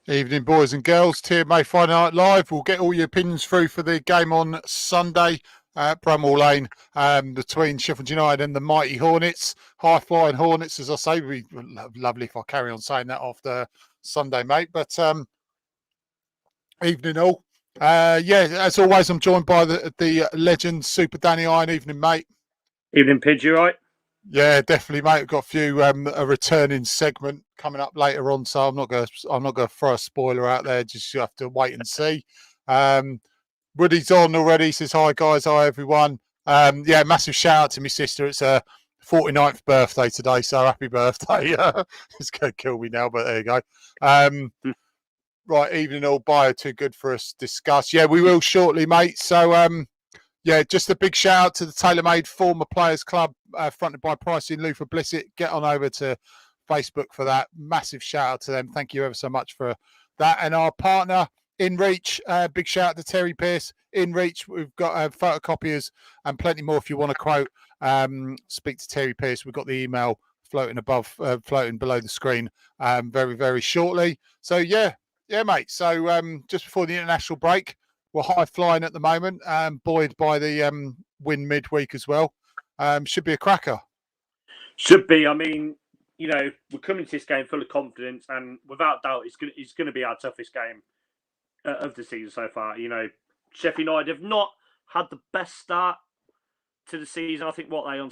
Evening, boys and girls. TMA Friday Night Live. We'll get all your opinions through for the game on Sunday at Bramall Lane between Sheffield United and the mighty Hornets. High-flying Hornets, as I say. It'd be lovely if I carry on saying that after Sunday, mate. But evening all. Yeah, as always, I'm joined by the legend, Super Danny Iron. Evening, mate. Evening, Pidge. You right? Yeah, definitely, mate. We've got a few a returning segment coming up later on, so I'm not going to throw a spoiler out there. Just you have to wait and see. Woody's on already. He says hi, guys. Hi, everyone. Yeah, massive shout out to my sister. It's her 49th birthday today, so happy birthday. It's going to kill me now, but there you go. Right, evening all. Bio too good for us to discuss. Yeah, we will shortly, mate. So yeah, just a big shout out to the TaylorMade Former Players Club, fronted by Pricey and Luther Blissett. Get on over to Facebook for that. Massive shout out to them. Thank you ever so much for that. And our partner, InReach, big shout out to Terry Pearce. InReach, we've got photocopiers and plenty more if you want to quote. Speak to Terry Pearce. We've got the email floating below the screen very, very shortly. So, yeah, mate. So just before the international break, we're high flying at the moment, buoyed by the win midweek as well. Should be a cracker. Should be. I mean, you know, we're coming to this game full of confidence, and without doubt, it's going to be our toughest game of the season so far. You know, Sheffield United have not had the best start to the season. I think what they on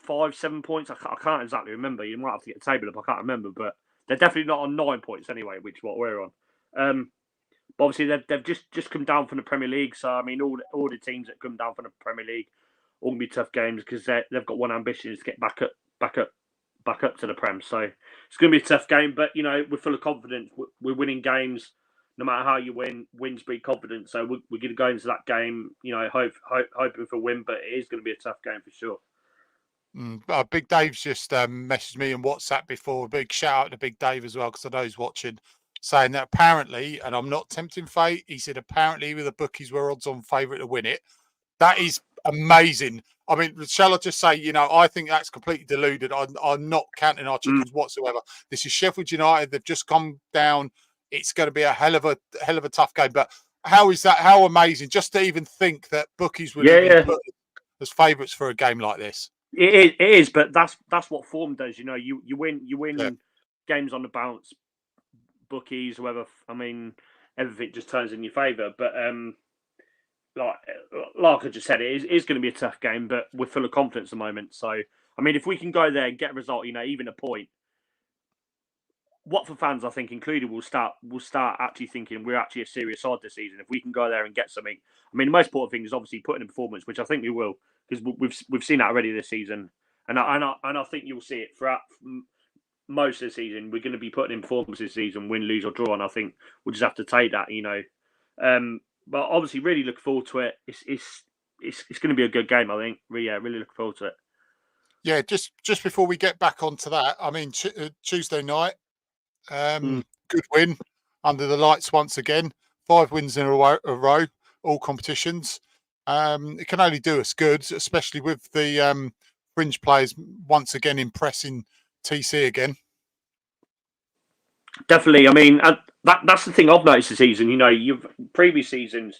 5-7 points. I can't exactly remember. You might have to get the table up. I can't remember, but they're definitely not on 9 points anyway, which is what we're on. But obviously, they've just come down from the Premier League. So, I mean, all the teams that come down from the Premier League all going to be tough games because they've got one ambition is to get back up to the Prem. So, it's going to be a tough game. But, you know, we're full of confidence. We're winning games. No matter how you win, wins breed confidence. So, we're going to go into that game, you know, hoping for a win. But it is going to be a tough game for sure. Big Dave's just messaged me on WhatsApp before. Big shout out to Big Dave as well because I know he's watching. Saying that apparently, and I'm not tempting fate, he said apparently with the bookies were odds on favourite to win it. That is amazing. I mean, shall I just say, you know, I think that's completely deluded. I'm not counting our chickens whatsoever. This is Sheffield United. They've just come down. It's going to be a hell of a tough game. But how is that? How amazing! Just to even think that bookies would even put as favourites for a game like this. It is, but that's what form does. You know, you win games on the bounce. Bookies, whoever. I mean, everything just turns in your favour. But like I just said, it is going to be a tough game. But we're full of confidence at the moment. So, I mean, if we can go there and get a result, you know, even a point, Watford fans, I think, included, will start actually thinking we're actually a serious side this season. If we can go there and get something, I mean, the most important thing is obviously putting in performance, which I think we will, because we've seen that already this season, and I think you'll see it throughout most of the season. We're going to be putting in performance this season, win, lose or draw, and I think we'll just have to take that, you know. But obviously, really look forward to it. It's going to be a good game, I think. Really look forward to it. Yeah, just before we get back onto that, I mean, Tuesday night, good win under the lights once again. 5 wins in a row, all competitions. It can only do us good, especially with the fringe players once again impressing TC again. Definitely. I mean, that's the thing I've noticed this season. You know, previous seasons,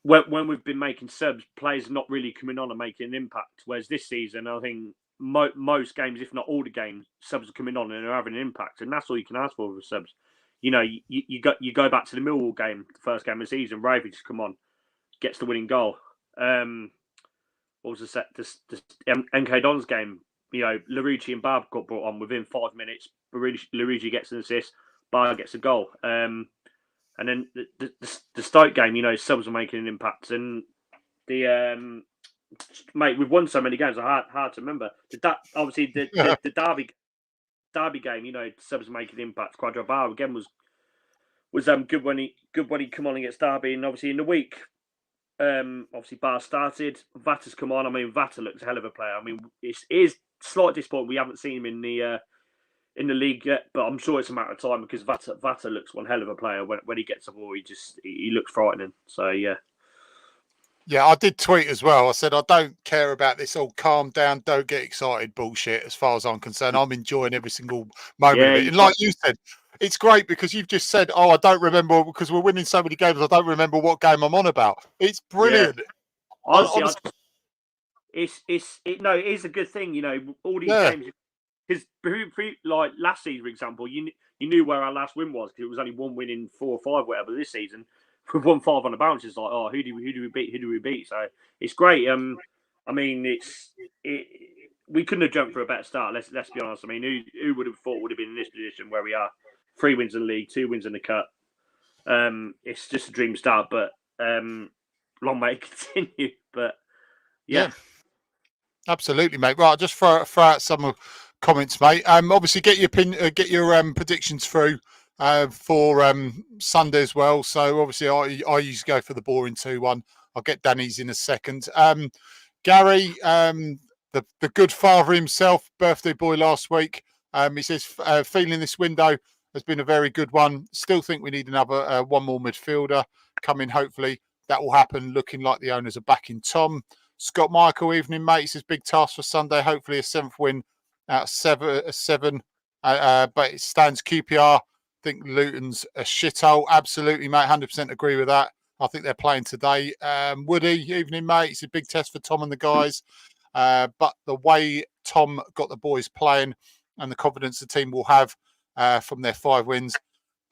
when we've been making subs, players not really coming on and making an impact. Whereas this season, I think most games, if not all the games, subs are coming on and are having an impact. And that's all you can ask for with subs. You know, you go back to the Millwall game, the first game of the season, Ravy just come on, gets the winning goal. What was the set? This MK Dons game. You know, Larucci and Barb got brought on within 5 minutes. Larucci gets an assist, Barb gets a goal. And then the Stoke game, you know, subs are making an impact. And the mate, we've won so many games, hard to remember. Obviously, the Derby game, you know, subs are making an impact. Quadra Bar again was was good when he come on against Derby, and obviously in the week, obviously Bar started. Vata's come on. I mean, Vata looks a hell of a player. I mean, it is slight disappointment we haven't seen him in the league yet, but I'm sure it's a matter of time because Vata looks one hell of a player when he gets the ball. He looks frightening. So yeah. Yeah, I did tweet as well. I said, I don't care about this all calm down, don't get excited bullshit as far as I'm concerned. I'm enjoying every single moment of it. And like you said, it's great because you've just said, oh, I don't remember because we're winning so many games. I don't remember what game I'm on about. It's brilliant. Yeah. Honestly, it is a good thing, you know, all these games. Because like last season, for example, you knew where our last win was because it was only one win in 4 or 5, whatever. This season, we won 5 on the bounce. It's like, oh, who do we beat? Who do we beat? So it's great. I mean, we couldn't have jumped for a better start. Let's be honest. I mean, who would have thought would have been in this position where we are? 3 wins in the league, 2 wins in the cup. It's just a dream start, but long may it continue. But yeah. Absolutely, mate. Right, just throw out some comments, mate. Obviously, get your predictions through for Sunday as well. So obviously, I usually go for the boring 2-1. I'll get Danny's in a second. Gary, the good father himself, birthday boy last week. He says feeling this window has been a very good one. Still think we need another one more midfielder coming. Hopefully, that will happen. Looking like the owners are backing Tom. Scott Michael, evening, mate. It's his big task for Sunday. Hopefully, a 7th win out of 7. But it stands QPR. I think Luton's a shithole. Absolutely, mate. 100% agree with that. I think they're playing today. Woody, evening, mate. It's a big test for Tom and the guys. But the way Tom got the boys playing and the confidence the team will have from their 5 wins,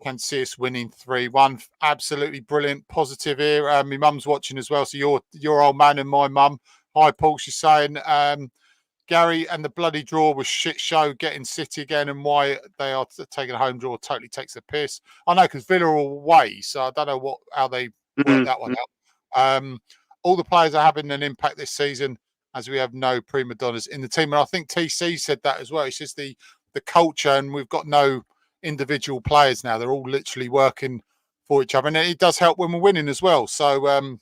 can see us winning 3-1. Absolutely brilliant, positive here. My mum's watching as well, so your old man and my mum. Hi, Paul. She's saying, Gary, and the bloody draw was shit show. Getting City again, and why they are taking a home draw totally takes the piss. I know because Villa are away, so I don't know how they work that one out. All the players are having an impact this season, as we have no prima donnas in the team, and I think TC said that as well. It's just the culture, and we've got no individual players now. They're all literally working for each other, and it does help when we're winning as well. So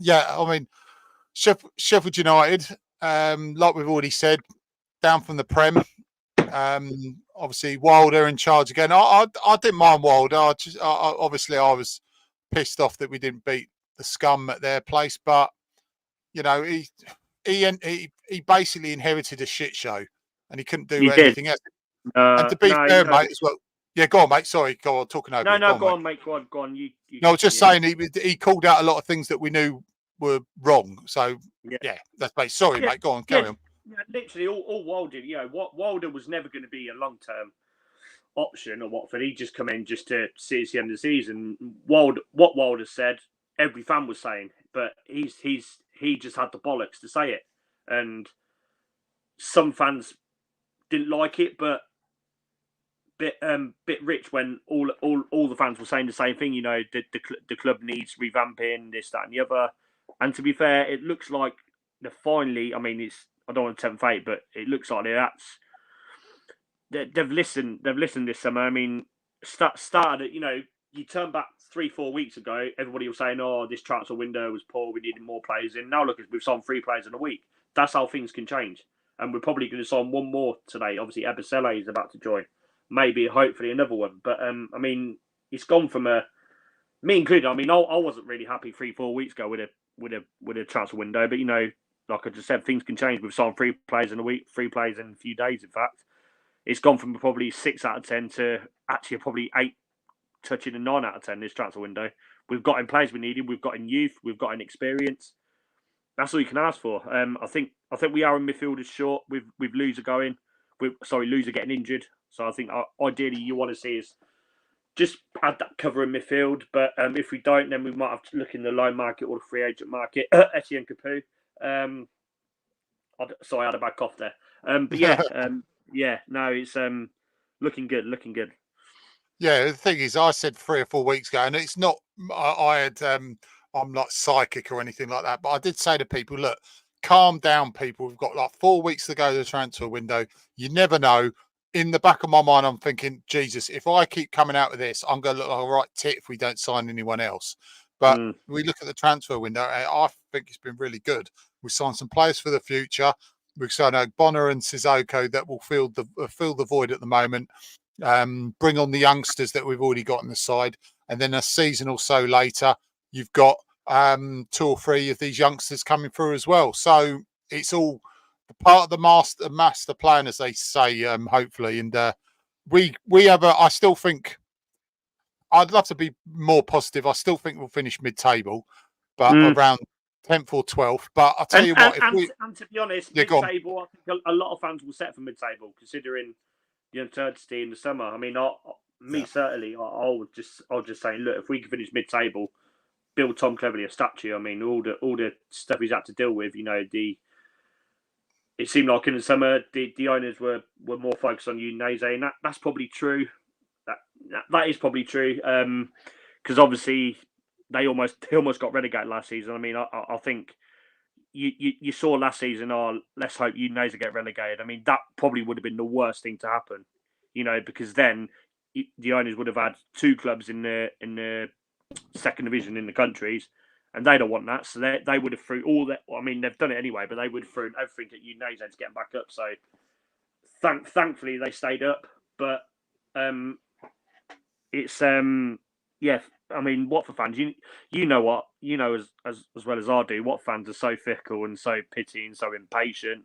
yeah, I mean, Sheffield United, like we've already said, down from the Prem. Obviously Wilder in charge again. I didn't mind Wilder. Obviously I was pissed off that we didn't beat the scum at their place, but you know, he basically inherited a shit show and he couldn't do anything else. And to be fair, mate, as well. Yeah, go on, mate. Sorry, go on. Talking over. Go on, mate. Go on. No, I was just saying he called out a lot of things that we knew were wrong. So yeah that's mate. Sorry, mate. Go on, carry on. Yeah, literally, all Wilder. You know, what Wilder was never going to be a long-term option at Watford. He just come in just to see us the end of the season. What Wilder said, every fan was saying, but he just had the bollocks to say it, and some fans didn't like it, but bit rich when all the fans were saying the same thing. You know, the club needs revamping, this, that, and the other. And to be fair, it looks like they're finally. I mean, I don't want to tempt fate, but it looks like they've listened. They've listened this summer. I mean, started. You know, you turn back 3-4 weeks ago, everybody was saying, "Oh, this transfer window was poor. We needed more players in." Now look, we've signed 3 players in a week. That's how things can change. And we're probably going to sign 1 more today. Obviously, Ebasele is about to join. Maybe, hopefully, another one. But I mean, it's gone from me included. I mean, I wasn't really happy 3-4 weeks ago with a transfer window. But you know, like I just said, things can change. We've signed 3 players in a week, 3 players in a few days. In fact, it's gone from probably 6 out of 10 to actually probably 8, touching a 9 out of 10 this transfer window. We've got in players we needed. We've got in youth. We've got in experience. That's all you can ask for. I think we are in midfielders short with Loser going. Loser getting injured. So I think ideally you want to see us just add that cover in midfield. But if we don't, then we might have to look in the loan market or the free agent market. Etienne Capoue. Sorry, I had a bad cough there. But yeah, no, it's looking good. Yeah, the thing is, I said 3 or 4 weeks ago, and it's not. I'm not psychic or anything like that, but I did say to people, look, calm down, people. We've got like 4 weeks to go to the transfer window. You never know. in the back of my mind, I'm thinking, Jesus, if I keep coming out with this, I'm going to look like a right tit if we don't sign anyone else. But we look at the transfer window, I think it's been really good. We've signed some players for the future. We've signed Bonner and Sissoko that will fill the void at the moment. Bring on the youngsters that we've already got on the side. And then a season or so later, you've got 2 or 3 of these youngsters coming through as well. So it's all part of the master plan, as they say, hopefully. And we have I still think I'd love to be more positive. I still think we'll finish mid-table, but around 10th or 12th. But I'll tell you what, and to be honest, mid-table, I think a lot of fans will set for mid-table, considering the uncertainty in the summer. I mean, certainly, I'll just say, look, if we can finish mid-table, build Tom Cleverley a statue. I mean, all the stuff he's had to deal with. You know, it seemed like in the summer the owners were more focused on Udinese, and that's probably true. That is probably true, because obviously they almost got relegated last season. I mean, I think you saw last season. Let's hope Udinese get relegated. I mean, that probably would have been the worst thing to happen, you know, because then the owners would have had 2 clubs in the second division in the countries, and they don't want that. So they would have threw all that. I mean, they've done it anyway, but they would have thrown everything at Udinese to get them back up. So thankfully they stayed up, but it's yeah. I mean, Watford fans, you know as well as I do, Watford fans are so fickle and so pitying, so impatient.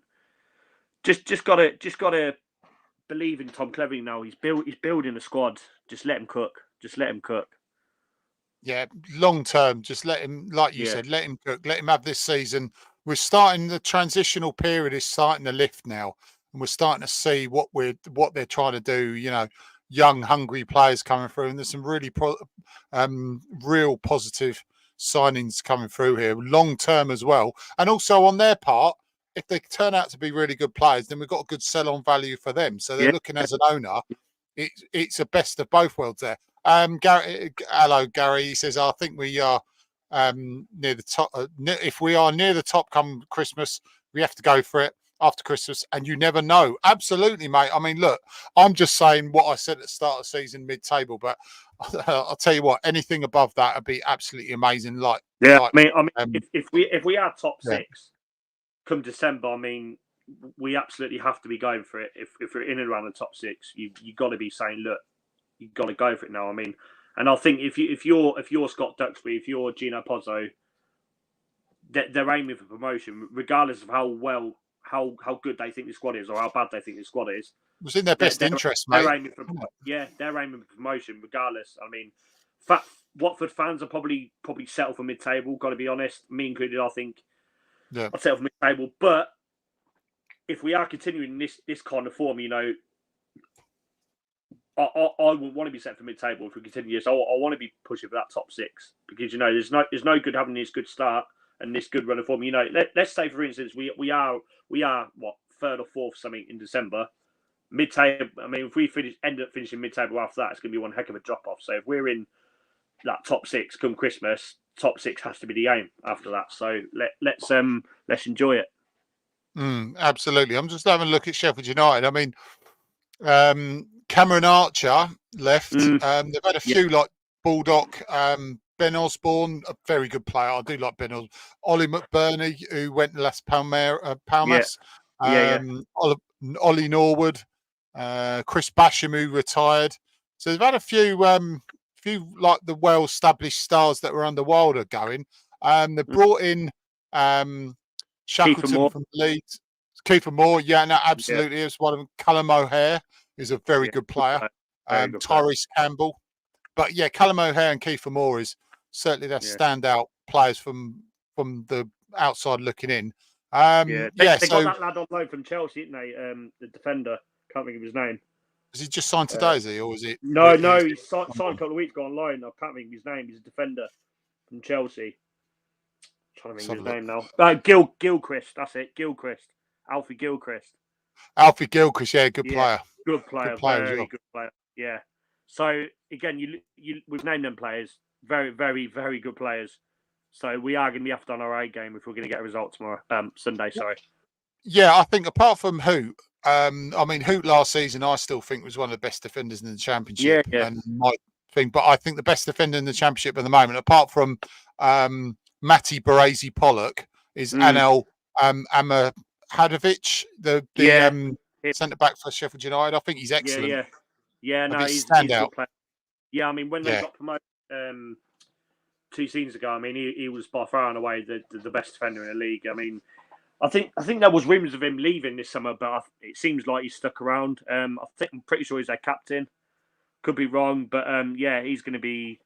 Just gotta believe in Tom Cleverley now. He's building a squad. Just let him cook. Yeah, long term, just let him, like you said, let him cook. Let him have this season. We're starting the transitional period is starting to lift now, and we're starting to see what they're trying to do. You know, young, hungry players coming through, and there's some really real positive signings coming through here, long term as well. And also on their part, if they turn out to be really good players, then we've got a good sell-on value for them. So they're looking as an owner. It's a best of both worlds there. Hello, Gary. He says, I think we are near the top. If we are near the top come Christmas, we have to go for it after Christmas. And you never know. Absolutely, mate. I mean, look, I'm just saying what I said at the start of the season, mid-table. But I'll tell you what, anything above that would be absolutely amazing. I mean, if we are top 6 come December, I mean, we absolutely have to be going for it. If we're in and around the top 6, you got to be saying, look, you've got to go for it now. I mean, and I think if you're Scott Duxbury, if you're Gino Pozzo, they're aiming for promotion, regardless of how good they think the squad is or how bad they think the squad is. It was in their best interest, mate. They're aiming for promotion, regardless. I mean, Watford fans are probably settle for mid-table. Got to be honest, me included. I think I'll settle for mid-table, but if we are continuing this kind of form, you know, I would want to be set for mid-table if we continue this. I want to be pushing for that top 6 because, you know, there's no good having this good start and this good run of form. You know, let's say, for instance, we are what, 3rd or 4th something in December. Mid-table, I mean, if we end up finishing mid-table after that, it's going to be one heck of a drop-off. So if we're in that top 6 come Christmas, top 6 has to be the aim after that. So let's enjoy it. Absolutely. I'm just having a look at Sheffield United. I mean, Cameron Archer left. They've had a few like Baldock, Ben Osborne, a very good player. I do like Ben Osborne. Ollie McBurney, who went to Las Palmas. Ollie Norwood, Chris Basham, who retired. So they've had a few like the well-established stars that were under Wilder going. They brought in Shackleton from Leeds. Kiefer Moore, absolutely. It's one of them. Callum O'Hare is a very good player. Tyrese Campbell. But Callum O'Hare and Kiefer Moore is certainly their standout players from the outside looking in. They got that lad on loan from Chelsea, didn't they? The defender. Can't think of his name. Is he just signed today, is he? Or is it? No, he signed a couple of weeks ago on loan. I can't think of his name. He's a defender from Chelsea. I'm trying to think of his name now. Gilchrist, that's it. Alfie Gilchrist. Good player. Good player, very good player. Yeah. So again, we've named them players. Very, very, very good players. So we are going to be after on our A game if we're going to get a result tomorrow. Sunday, sorry. Yeah, I think apart from I mean, Hoot last season, I still think was one of the best defenders in the Yeah, Championship, yeah. and my thing. But I think the best defender in the Championship at the moment, apart from Matty Baresi Pollock, is Anel Amahadovich, the Yeah, centre back for Sheffield United. I think he's yeah, excellent. yeah, yeah. Of No, his he's a standout. good player. Yeah, I mean, when they Yeah, got promoted 2 seasons ago, I mean, he was by far and away the best defender in the league. I mean, I think there was rumours of him leaving this summer, but it seems like he's stuck around. I'm pretty sure he's their captain. Could be wrong, but yeah, he's going to be.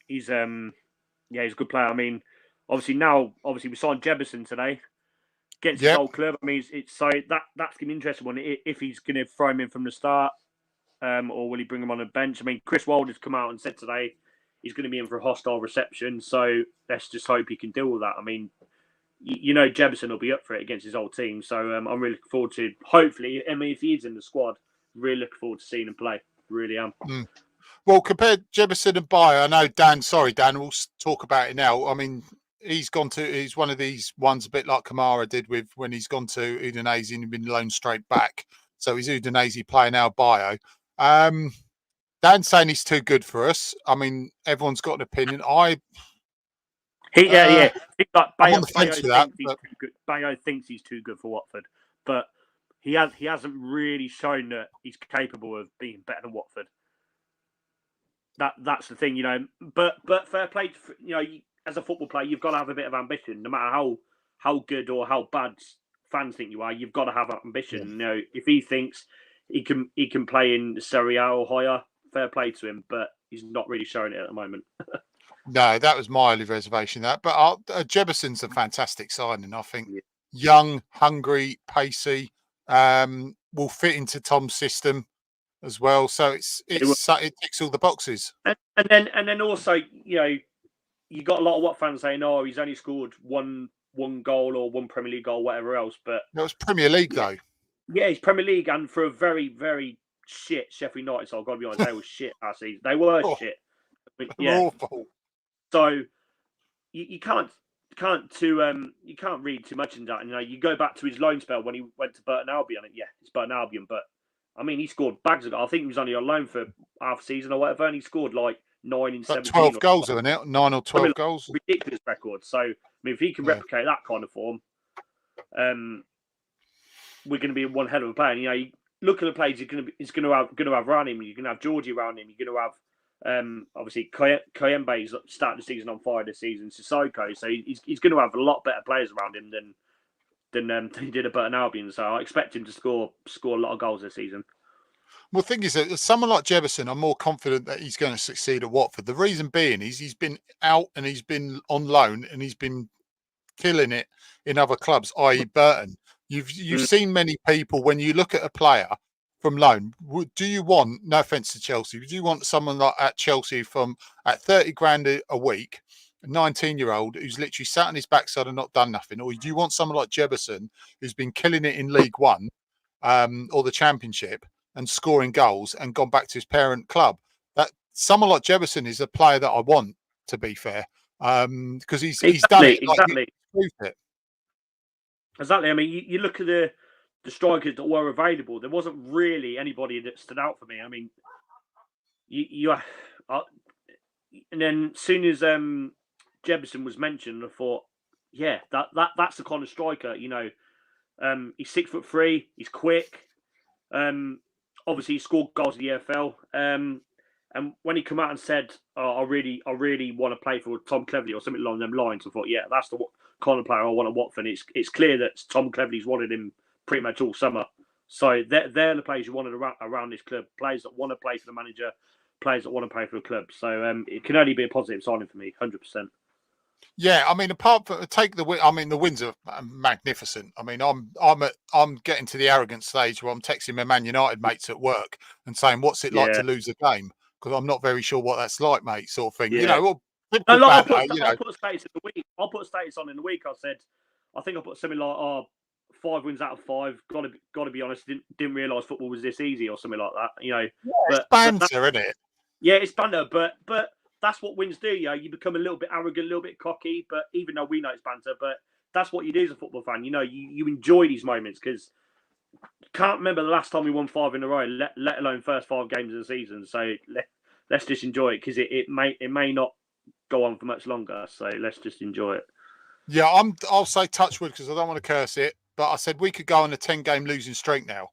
He's he's a good player. I mean, obviously we signed Jebison today against his yep. old club. I mean, it's so that's going to be interesting one if he's going to throw him in from the start, or will he bring him on a bench? I mean, Chris Wilder's come out and said today he's going to be in for a hostile reception, so let's just hope he can deal with that. I mean, you know, Jebison will be up for it against his old team, so I'm really looking forward to. Hopefully, I mean, if he is in the squad, really looking forward to seeing him play. Really am. Well, compared Jebison and Bayer, I know Dan. Sorry, Dan. We'll talk about it now. I mean, he's one of these ones a bit like Kamara did with when he's gone to Udinese and been loaned straight back. So he's Udinese player now, Bayo. Dan's saying he's too good for us. I mean, everyone's got an opinion. Yeah. I think like I'm on the fence for that. Bayo thinks he's too good for Watford, but he hasn't really shown that he's capable of being better than Watford. That's the thing, you know. But fair play, you know, as a football player, you've got to have a bit of ambition, no matter how good or how bad fans think you are. You've got to have ambition. Yeah. You know, if he thinks he can play in Serie A or higher, fair play to him. But he's not really showing it at the moment. No, that was my only reservation. But Jebison's a fantastic signing. I think young, hungry, pacey, will fit into Tom's system as well. So it ticks all the boxes. And then also, you know, you got a lot of Watford fans saying, "Oh, he's only scored one goal or one Premier League goal, whatever else." But it was Premier League though. Yeah, he's Premier League, and for a very, very shit Sheffield United. So I've got to be honest, they were shit last season. They were shit. But, yeah. Awful. So you can't read too much into that. You know, you go back to his loan spell when he went to Burton Albion. Yeah, it's Burton Albion, but I mean, he scored bags of goals. I think he was only on loan for half a season or whatever, and he scored like 9 in 17. 12 goals, isn't it? 9 or 12 goals. Ridiculous record. So, I mean, if he can replicate that kind of form, we're going to be one hell of a player. And, you know, you look at the players he's going to have around him. You're going to have Georgie around him. You're going to have obviously Koyembe is starting the season on fire this season. Sissoko, so he's going to have a lot better players around him than he did at Burton Albion. So I expect him to score a lot of goals this season. Well, the thing is that someone like Jebison, I'm more confident that he's going to succeed at Watford. The reason being is he's been out and he's been on loan and he's been killing it in other clubs, i.e. Burton. You've seen many people, when you look at a player from loan, do you want, no offence to Chelsea, do you want someone like at Chelsea at 30 grand a week, a 19-year-old who's literally sat on his backside and not done nothing? Or do you want someone like Jebison who's been killing it in League One or the Championship and scoring goals and gone back to his parent club? That someone like Jebison is a player that I want, to be fair, because he's done it. Exactly. It. Exactly. I mean, you look at the strikers that were available. There wasn't really anybody that stood out for me. I mean, and then as soon as Jebison was mentioned, I thought, yeah, that's the kind of striker. You know, he's 6'3", he's quick. Obviously, he scored goals in the EFL. And when he came out and said, "Oh, I really want to play for Tom Cleverley" or something along them lines, I thought, yeah, that's the kind of player I want at Watford. It's clear that Tom Cleverley's wanted him pretty much all summer. So they're the players you wanted around this club. Players that want to play for the manager, players that want to play for the club. So it can only be a positive signing for me, 100%. Yeah, I mean, apart from the wins are magnificent. I mean, I'm getting to the arrogant stage where I'm texting my Man United mates at work and saying, "What's it like to lose a game?" Because I'm not very sure what that's like, mate. Sort of thing. Yeah. You know, I'll put a status in the week. I'll put a status on in the week. I think I put something like, 5 wins out of 5. Got to be honest. Didn't realise football was this easy or something like that. You know, it's banter, isn't it? Yeah, it's banter, but that's what wins do. You know, you become a little bit arrogant, a little bit cocky. But even though we know it's banter, but that's what you do as a football fan. You know, you enjoy these moments because can't remember the last time we won 5 in a row, let alone first 5 games of the season. So let's just enjoy it, because it may not go on for much longer. So let's just enjoy it. Yeah, I'll say touch wood because I don't want to curse it, but I said we could go on a 10-game losing streak now,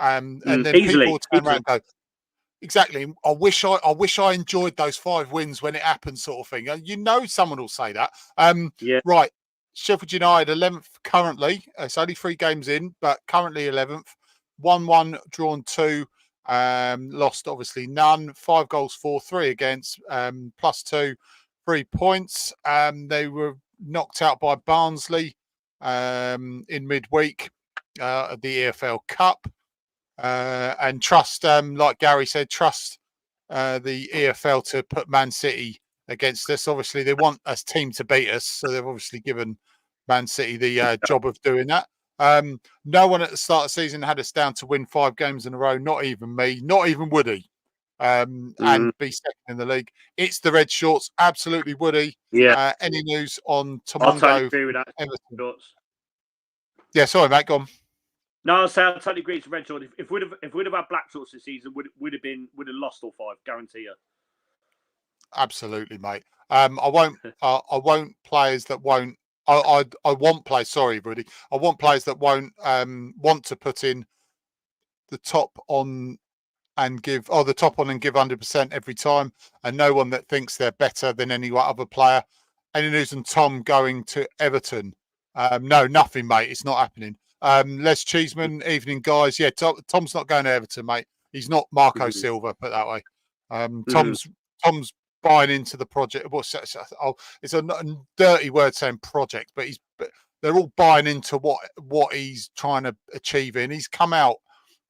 and then people will turn around and go, exactly. I wish I enjoyed those 5 wins when it happened, sort of thing. You know, someone will say that. Yeah. Right. Sheffield United 11th currently. It's only 3 games in, but currently 11th. 1-1, drawn 2, lost obviously none. 5 goals for, 3 against, +2, 3 points. They were knocked out by Barnsley in midweek at the EFL Cup. And trust, like Gary said, trust the EFL to put Man City against us. Obviously, they want us team to beat us, so they've obviously given Man City the job of doing that. No one at the start of the season had us down to win 5 games in a row. Not even me, not even Woody, and be second in the league. It's the Red Shorts, absolutely, Woody. Yeah. Any news on I'll Tomongo? totally agree with that. Everton? Yeah, sorry, mate. Go on. No, I totally agree. It's Red Shorts. If we'd have had Black Shorts this season, would have lost all 5. Guarantee you. Absolutely, mate. I won't players that won't. I want players. Sorry, Rudy. I want players that won't want to put in the top on and give, the top on and give 100% every time, and no one that thinks they're better than any other player. Any news on Tom going to Everton? No, nothing, mate. It's not happening. Les Cheeseman, evening, guys. Yeah, Tom's not going to Everton, mate. He's not Marco Silva, put that way. Tom's buying into the project. It's a dirty word saying project, but they're all buying into what he's trying to achieve. And he's come out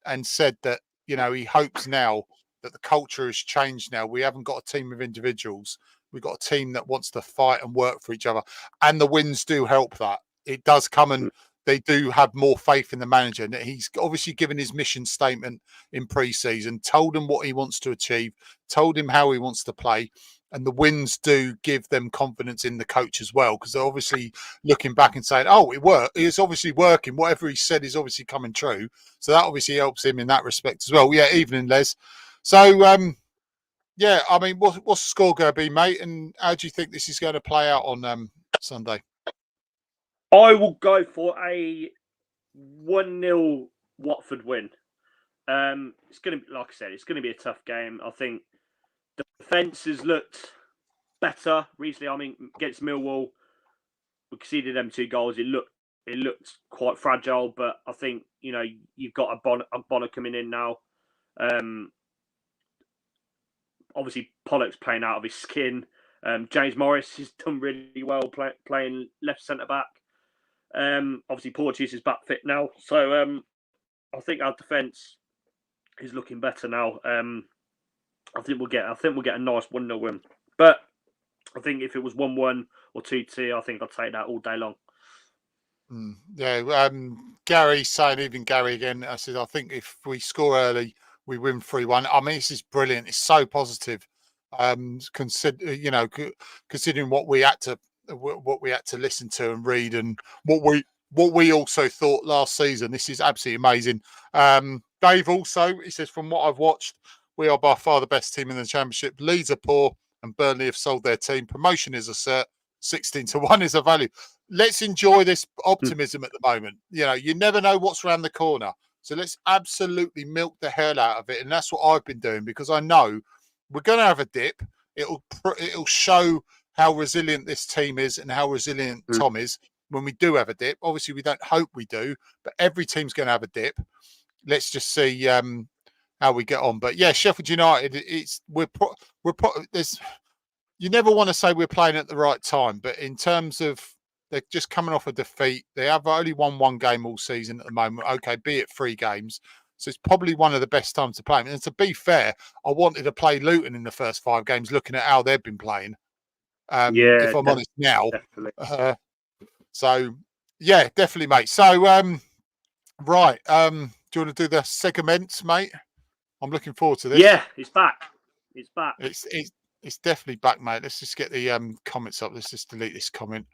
and said that, you know, he hopes now that the culture has changed. Now we haven't got a team of individuals. We've got a team that wants to fight and work for each other, and the wins do help that. It does come, and they do have more faith in the manager. And he's obviously given his mission statement in pre-season, told him what he wants to achieve, told him how he wants to play. And the wins do give them confidence in the coach as well, because they're obviously looking back and saying, oh, it worked. It's obviously working. Whatever he said is obviously coming true. So that obviously helps him in that respect as well. Yeah, evening, Les. So, yeah, I mean, what's the score going to be, mate? And how do you think this is going to play out on Sunday? I will go for a 1-0 Watford win. It's going to be, like I said, it's going to be a tough game. I think the defence has looked better recently. I mean, against Millwall, we conceded them 2 goals. It looked quite fragile, but I think, you know, you've got a Bonner coming in now. Obviously, Pollock's playing out of his skin. James Morris has done really well playing left centre back. Obviously, Porteous is back fit now, so I think our defence is looking better now. I think we'll get a nice 1-0 win. But I think if it was 1-1 or 2-2, I think I'd take that all day long. Yeah, Gary saying, even Gary again, I said, I think if we score early, we win 3-1. I mean, this is brilliant. It's so positive. Considering what we had to listen to and read, and what we also thought last season. This is absolutely amazing. Dave also, he says, from what I've watched, we are by far the best team in the Championship. Leeds are poor and Burnley have sold their team. Promotion is a cert. 16-1 is a value. Let's enjoy this optimism at the moment. You know, you never know what's around the corner. So let's absolutely milk the hell out of it. And that's what I've been doing, because I know we're going to have a dip. It'll show how resilient this team is and how resilient Tom is when we do have a dip. Obviously, we don't hope we do, but every team's going to have a dip. Let's just see how we get on. But yeah, Sheffield United, you never want to say we're playing at the right time, but in terms of they're just coming off a defeat, they have only won 1 game all season at the moment. Okay, be it 3 games. So it's probably one of the best times to play. And to be fair, I wanted to play Luton in the first 5 games, looking at how they've been playing. If I'm honest now. So, yeah, definitely, mate. So, right. Do you want to do the segments, mate? I'm looking forward to this. Yeah, it's back. It's back. It's It's definitely back, mate. Let's just get the comments up. Let's just delete this comment.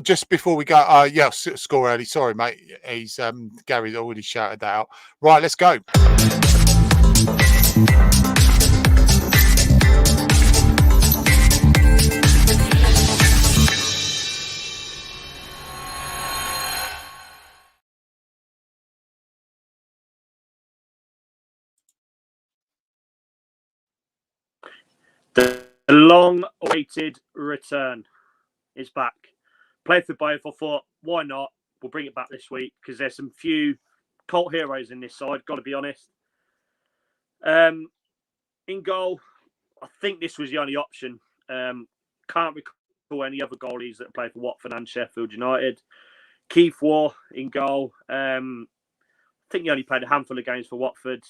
Just before we go, yeah, score early. Sorry, mate. He's Gary's already shouted that out. Right, let's go. The long-awaited return is back. Played for both. I thought, why not? We'll bring it back this week because there's some few cult heroes in this side, got to be honest. In goal, I think this was the only option. Can't recall any other goalies that played for Watford and Sheffield United. Keith Waugh in goal. I think he only played a handful of games for Watford.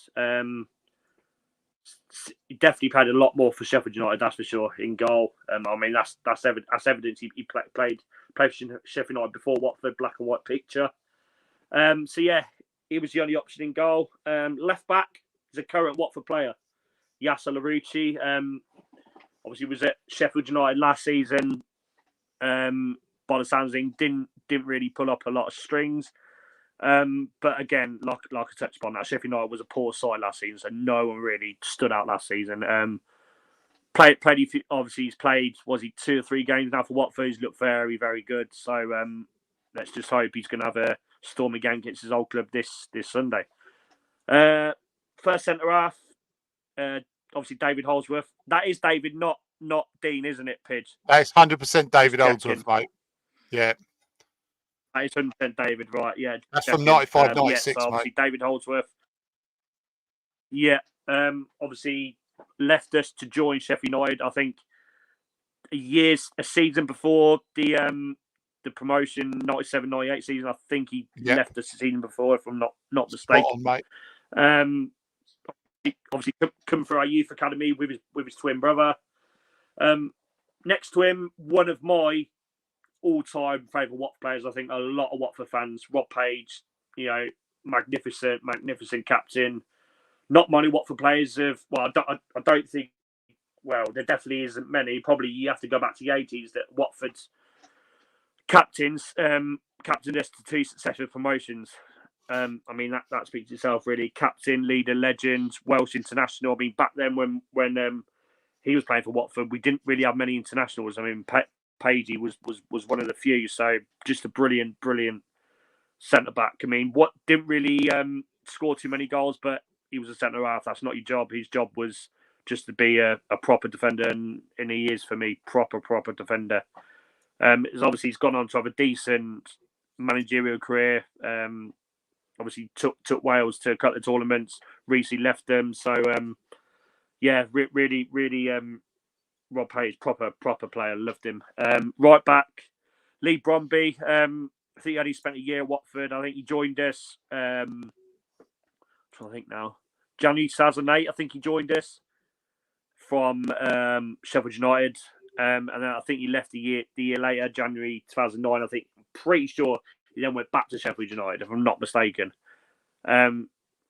He definitely played a lot more for Sheffield United, that's for sure, in goal. I mean, that's evidence he played for Sheffield United before Watford, black and white picture. So, yeah, he was the only option in goal. Left back is a current Watford player, Yasser Larouci. Obviously, was at Sheffield United last season. By the sounds of things, didn't really pull up a lot of strings. But again, like I touched upon, that Sheffield United was a poor side last season, so no one really stood out last season. Played. Obviously, he's played. Was he 2 or 3 games now for Watford? He's looked very, very good. So let's just hope he's going to have a stormy game against his old club this Sunday. First centre half, obviously David Holdsworth. That is David, not Dean, isn't it, Pidge? That's 100% David Holdsworth, mate. Yeah. That is 100% David, right? Yeah. That's from 95, 96, yeah, so obviously mate. David Holdsworth. Yeah. Obviously left us to join Sheffield United, I think, a season before the promotion, 97-98 season. I think he left us a season before, if I'm not mistaken. Spot on, mate. Obviously come through our youth academy with his twin brother. Next to him, one of my all-time favourite Watford players. I think a lot of Watford fans. Rob Page, magnificent captain. Not many Watford players have. Well, I don't think. Well, there definitely isn't many. Probably you have to go back to the 80s that Watford's captains captained us to 2 successive promotions. I mean that speaks itself really. Captain, leader, legend, Welsh international. I mean back then when he was playing for Watford, we didn't really have many internationals. I mean Pagey was one of the few. So just a brilliant centre back. I mean, what didn't really score too many goals, but he was a centre half. That's not your job. His job was just to be a proper defender, and he is for me proper defender. Obviously he's gone on to have a decent managerial career. Obviously took Wales to a couple of tournaments. Recently left them. So yeah, really Rob Page, proper player. Loved him. Right back, Lee Bromby. I think he only spent a year at Watford. I think he joined us. I'm trying to think now. January 2008. I think he joined us from Sheffield United. And then I think he left the year later, January 2009. I'm pretty sure he then went back to Sheffield United, if I'm not mistaken. I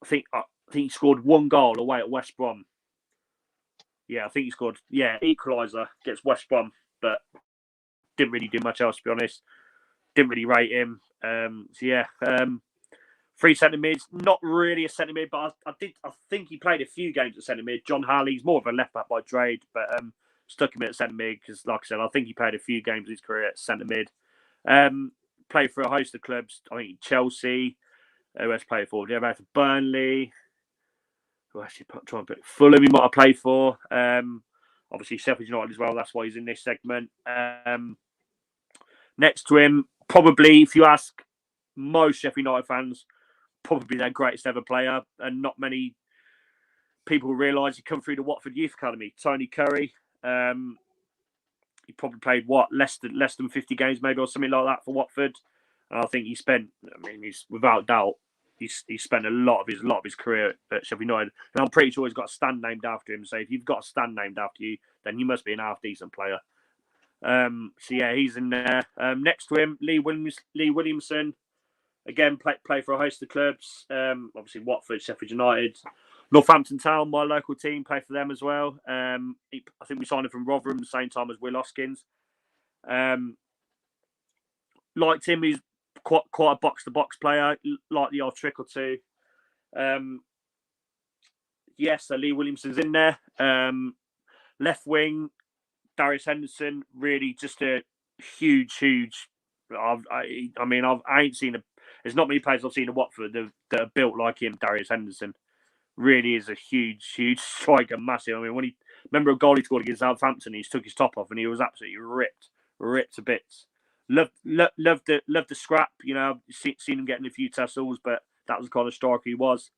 think he scored 1 goal away at West Brom. Yeah, I think he scored, equaliser against West Brom, but didn't really do much else, to be honest. Didn't really rate him. 3 centre mids, not really a centre mid, but I think he played a few games at centre mid. John Harley's more of a left back by trade, but stuck him at centre mid because, like I said, I think he played a few games of his career at centre mid. Played for a host of clubs. I think Chelsea. Who else played for? Yeah, played for Burnley. Who actually trying to put Fulham? He might have played for. Obviously Sheffield United as well. That's why he's in this segment. Next to him, probably if you ask most Sheffield United fans, probably their greatest ever player, and not many people realise he come through the Watford Youth Academy. Tony Curry. He probably played less than 50 games maybe or something like that for Watford. And I think he's without doubt he's spent a lot of his career at Sheffield United. And I'm pretty sure he's got a stand named after him. So if you've got a stand named after you, then you must be an half decent player. So yeah, he's in there. Next to him, Lee Williamson. Again, play for a host of clubs. Obviously Watford, Sheffield United. Northampton Town, my local team, played for them as well. I think we signed him from Rotherham the same time as Will Hoskins. Liked him. He's quite a box-to-box player. Like the odd trick or two. Yes, so Lee Williamson's in there. Left wing, Darius Henderson, really just a huge. I ain't seen there's not many players I've seen at Watford that are built like him. Darius Henderson really is a huge striker, massive. I mean, when remember a goal he scored against Southampton, he took his top off and he was absolutely ripped to bits. Loved the scrap. You know, I've seen him getting a few tussles, but that was the kind of striker he was.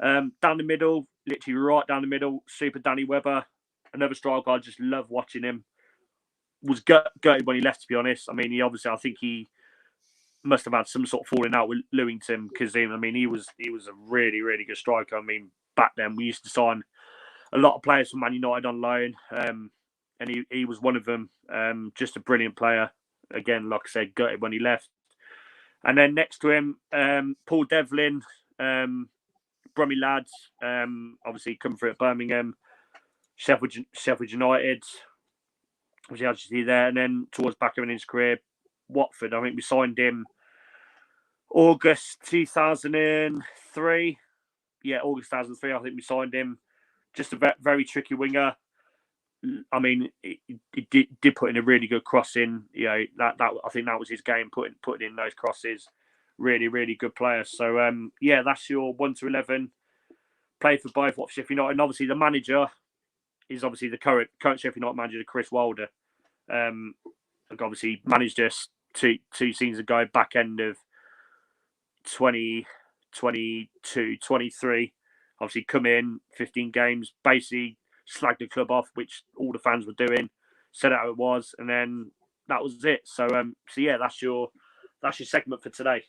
Down the middle, literally right down the middle, Super Danny Webber, another striker. I just love watching him. Was gutted when he left, to be honest. I mean, I think he must have had some sort of falling out with Lewington because he was a really good striker. I mean, back then we used to sign a lot of players from Man United on loan, and he was one of them. Just a brilliant player. Again, like I said, gutted when he left. And then next to him, Paul Devlin, Brummy lads, obviously come through at Birmingham, Sheffield United. Obviously, I see there, and then towards back in his career, Watford. I think we signed him August 2003. Yeah, August 2003. I think we signed him. Just a very tricky winger. I mean, he did put in a really good cross in. You know, that I think that was his game, putting in those crosses. Really good player. So yeah, that's your 1 to 11. Played for both Watford Sheffield United, and obviously the manager is obviously the current Sheffield United manager, Chris Wilder. Obviously managed us two seasons ago, back end of 2022, 23. Obviously come in 15 games, basically slagged the club off, which all the fans were doing. Said how it was, and then that was it. So yeah, that's your segment for today.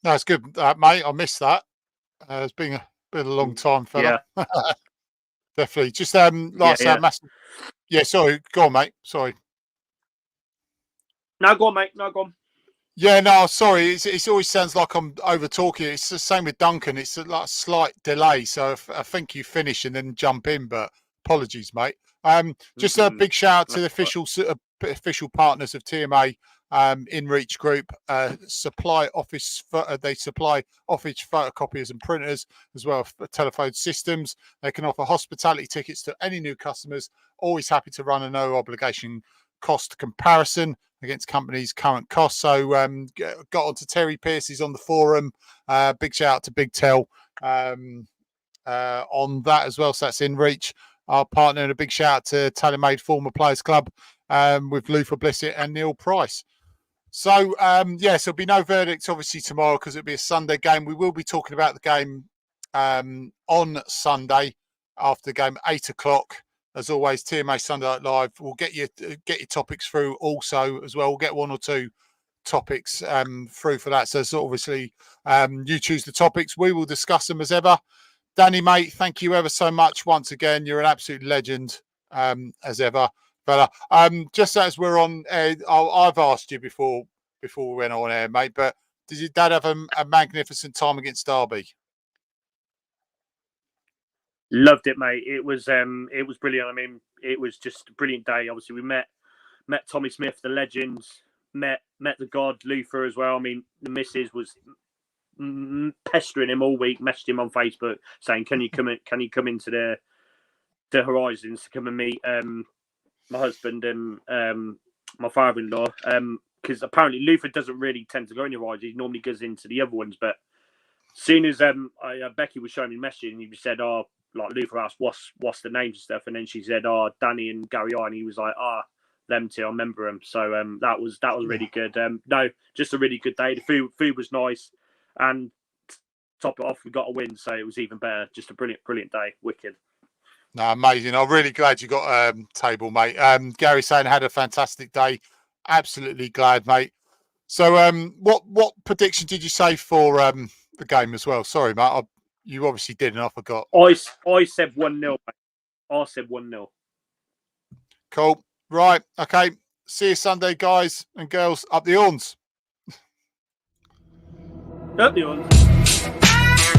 That's good, mate. I missed that. It's been a long time, fella. Yeah. Definitely. Just massive. Yeah, sorry. Go on, mate. Sorry. No, go on, mate. No, go on. Yeah, no, sorry. It always sounds like I'm over talking. It's the same with Duncan. It's like a slight delay. So I think you finish and then jump in, but apologies, mate. Just a big shout out to the official partners of TMA. InReach Group supply office. They supply office photocopiers and printers, as well as telephone systems. They can offer hospitality tickets to any new customers. Always happy to run a no obligation cost comparison against companies' current costs. So got onto Terry Pierce. He's on the forum. Big shout out to Big Tel on that as well. So that's InReach, our partner, and a big shout out to TMA Former Players Club with Luther Blissett and Neil Price. So, yes, there'll be no verdict, obviously, tomorrow because it'll be a Sunday game. We will be talking about the game on Sunday after the game, 8 o'clock. As always, TMA Sunday Night Live. We'll get your topics through also as well. We'll get 1 or 2 topics through for that. So, obviously, you choose the topics. We will discuss them as ever. Danny, mate, thank you ever so much once again. You're an absolute legend as ever. But just as we're on air, I've asked you before we went on air, mate, but did your dad have a magnificent time against Derby? Loved it, mate. It was brilliant. I mean, it was just a brilliant day. Obviously, we met Tommy Smith, the legend, met the god Luther as well. I mean, the missus was pestering him all week, messaged him on Facebook saying, "Can you come into the Horizons to come and meet my husband and my father-in-law?" Because apparently Luther doesn't really tend to go in the Horizons. He normally goes into the other ones. But as soon as Becky was showing me the message, and he said, "Oh," like Luther asked, "What's the names and stuff?" And then she said, "Oh, Danny and Gary I," and he was like, them two, I remember them. So that was really good. No, just a really good day. The food was nice, and top it off, we got a win, so it was even better. Just a brilliant day. Wicked. No, amazing. I'm really glad you got table, mate. Gary saying had a fantastic day. Absolutely glad, mate. So what prediction did you say for the game as well? Sorry, mate. You obviously did, and I forgot. I said 1-0. I said 1-0. Cool. Right. Okay. See you Sunday, guys and girls. Up the horns. Up the horns.